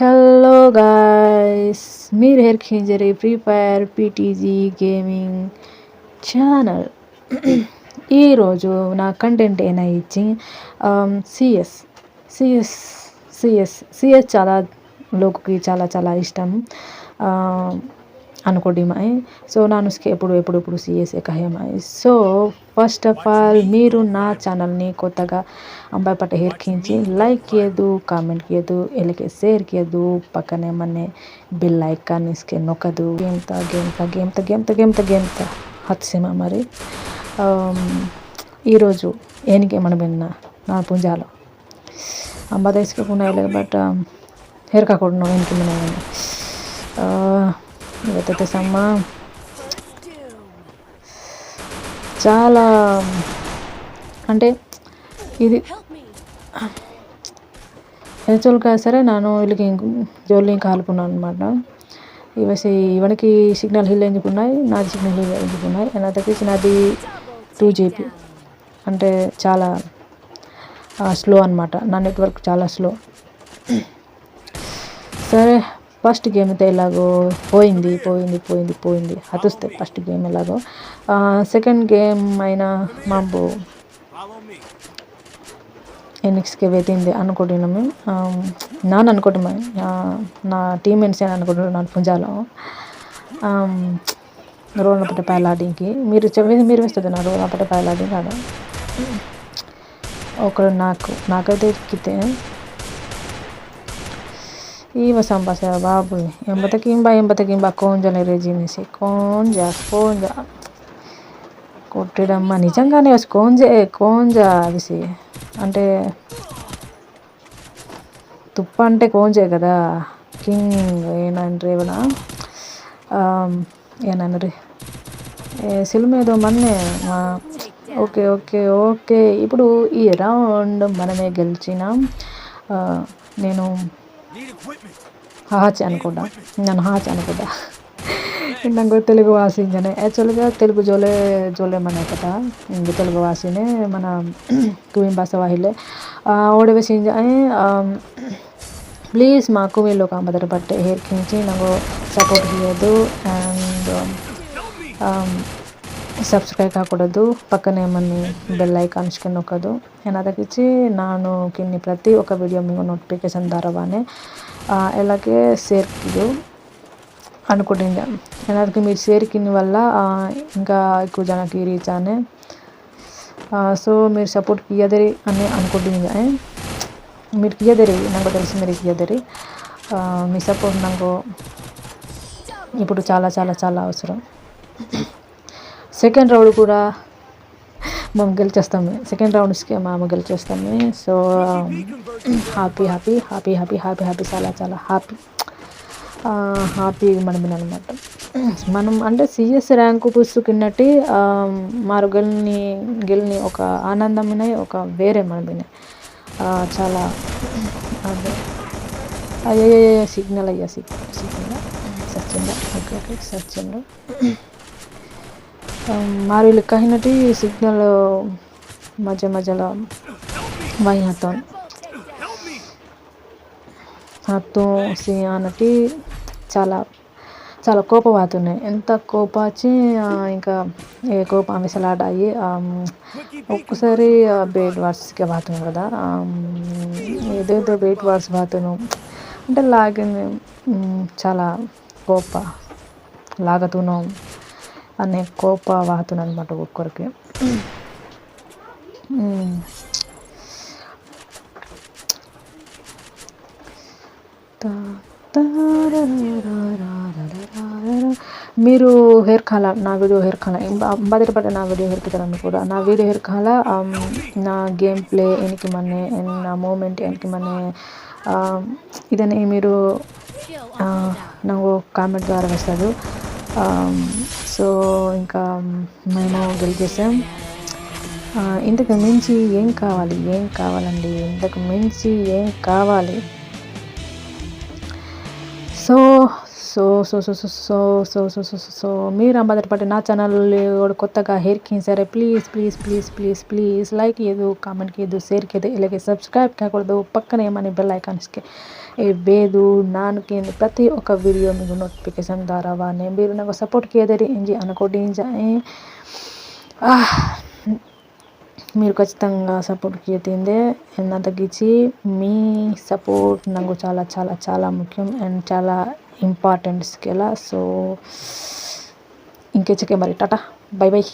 Hello guys, మీరు హెయిర్ ఖీంజరే Free Fire PTG gaming channel. ఈరోజు నా కంటెంట్ ఏనాయిచ్చి సిఎస్ సిఎస్ సిఎస్ సిఎస్ చాలా లోకుకి చాలా చాలా ఇష్టం అనుకోండి మాయ్. సో ನಾನು ఎప్పుడు సిఎస్ఏ కహేమాయ్. సో ఫస్ట్ ఆఫ్ ఆల్ మీరు నా ఛానల్ని కొత్తగా अंबाई पटे हेर खींची लाइक किए दो, कमेंट किए दो, एलके शेयर किए दो, पక్కనే मने बेल आइकन इसके नोका दो. गेम ता హత్సేమా మరి ఈరోజు ఏనికి మన నా పుంజాలో అంబ తీసుకున్నాయిలే బట్ హెయిర్ కాకుండా ఏనికి మన ಇವತ್ತೈತೆ ಸಮ್ಮ చాలా అంటే ఇది యాక్చువల్గా సరే ನಾನು ಇಲ್ಲಿಗೆ ಜೋಲಿ ಕಾಲ್ಪುన్నాను అనమాట. ಇವನಿಗೆ సిగ్నల్ హిల్ ఎందుకున్నాయి, నాది సిగ్నల్ హిల్ ఎందుకున్నాయి అని అతనికి నాది 2GB అంటే చాలా స్లో అనమాట. నా నెట్వర్క్ చాలా స్లో. సరే ఫస్ట్ గేమ్ అయితే ఎలాగో పోయింది హతుస్తాయి. ఫస్ట్ గేమ్ ఎలాగో సెకండ్ గేమ్ అయినా మాకు ఎన్నిక్స్కి వెతింది అనుకుంటున్నాము. ನಾನು ಅನ್ಕೊಟ್ಟು నా టీమ్మేట్స్ ಏನು అనుకుంటున్నారు ನಾನು పుంజాలో రోడ్ల పట్ట పాయలాడింకి మీరు వేస్తుంది నా రోడ్ల పట్ట పాయలాడింగ్ కాదు. ఒకరు నాకైతే ఎక్కితే Iba sampai saya babu yang batakimba konja రేజినేసి కొంజ కొట్టడమ్మ నిజంగానే కొంజ అదిసి అంటే తుప్ప అంటే కొంజే కదా. కింగ్ ఏనండ్రి ఏమన్నా ఏనన్రి సినిమేదో మొన్నే ఓకే ఇప్పుడు ఈ రౌండ్ మనమే గెలిచినాం. నేను ಹಾಚೆ ಅನ್ಕೊಂಡ ನಂಗೆ తెలుగు వాసించనే యాక్చువల్గా తెలుగు జోలే మన కదా తెలుగు వాసినే మన కుమిన్ భాష వాహిలే ఓడवे सिंजा ప్లీజ్ మా కుమిన్ లోక మదర్ బట్టే ಹೇರ್ ಖೀಂಚಿ ನಂಗೆ ಸಪೋರ್ಟ್ చేయదు అండ్ ಸಬ್ಸ್ಕ್ರೈಬ್ ಹಾಕೊಡೋದು ಪಕ್ಕನೆ ಮನೆ ಬೆಲ್ ಐಕಾನ್ ಸ್ಕೆ ನೊಕ್ಕೋದು ಏನಾದಕ್ಕಿಚ್ಚಿ ನಾನು ಕಿನ್ನಿ ಪ್ರತಿ ಒಕ್ಕ ವಿಡಿಯೋ మీకు నోటిఫికేషన్ ధారవానే అలాగే షేర్కిదు అనుకుంటుండే ఏనాదకి మీరు షేర్ కిన్ని వల్ల ఇంకా ఎక్కువ జనకి రీచ్ ఆనే. సో మీరు సపోర్ట్ కియదరి అని అనుకుంటుండే మీరు కియదరి నాకు తెలిసి మీరు కియదరి మీ సపోర్ట్ నాకు ఇప్పుడు చాలా చాలా చాలా అవసరం. సెకండ్ రౌండ్ కూడా మేము గెలిచేస్తాము. సెకండ్ రౌండ్స్కి మేము గెలిచేస్తాము. సో హ్యాపీ చాలా చాలా హ్యాపీ మనమే అనమాట. మనం అంటే సిఎస్ ర్యాంకు పుసుకున్నట్టు మారు గెలిని ఒక ఆనందమైన ఒక వేరే మనమే చాలా అదే అయ్యో సిగ్నల్ సచ్చిందా मारी कहीं सिग्नल मजला वही हाथों से आनटी చాలా చాలా కోపం అవుతున్నాయి. ఎంత కోపం వచ్చి ఇంకా ఏ కోపం మిసలాడాయి. ఒక్కసారి బేడ్ వర్డ్స్కి వాతున్నాం కదా ఏదేదో బేడ్ వర్డ్స్ వాతున్నాం అంటే లాగిన చాలా కోప లాగుతున్నాం అనే కోప వాహతున్నా అనమాట ఒక్కొక్కరికి. మీరు హెయిర్ కాలా నా వీడియో హెయిర్ కాలా బదిరి పట్టే నా వీడియో హెయిర్ కితారని కూడా నా వీడియో హెయిర్ కాలా నా ಗೇಮ್ ಪ್ಲೇ ಏನಕ್ಕೆ ಮೊನ್ನೆ నా మూమెంట్ ಏನಕ್ಕೆ ಮೊನ್ನೆ ಇದನ್ನೇ మీరు నాకు కామెంట్ ద్వారా వేస్తారు. సో ఇంకా మేము గెలిచేసాం. ఇంతకు మించి ఏం కావాలండి ఇంతకు మించి ఏం కావాలి. So so so so so so so so so so మీరు అంబాదర్ పట్టే నా ఛానల్ కొత్తగా హెయిర్ ఖీంచారే ప్లీజ్ లైక్ చేయదు, కామెంట్ చేయదు, షేర్ చేయదు, ఇలాగే సబ్స్క్రైబ్ కాకూడదు. పక్కనే మన బెల్ ఐకాన్స్కి बेदू नान के प्रति ఒక వీడియో మీకు నోటిఫికేషన్ ద్వారా వానే మీరు నాకు సపోర్ట్ కియదరి ఇంజి అనుకోటి ఇంజాయి మీరు ఖచ్చితంగా సపోర్ట్ కియతిందే ఎన్న తగ్గించి మీ సపోర్ట్ నాకు చాలా చాలా చాలా ముఖ్యం అండ్ చాలా ఇంపార్టెంట్ స్కెలా సో ఇంకెచ్చకే మరి టాటా బై బై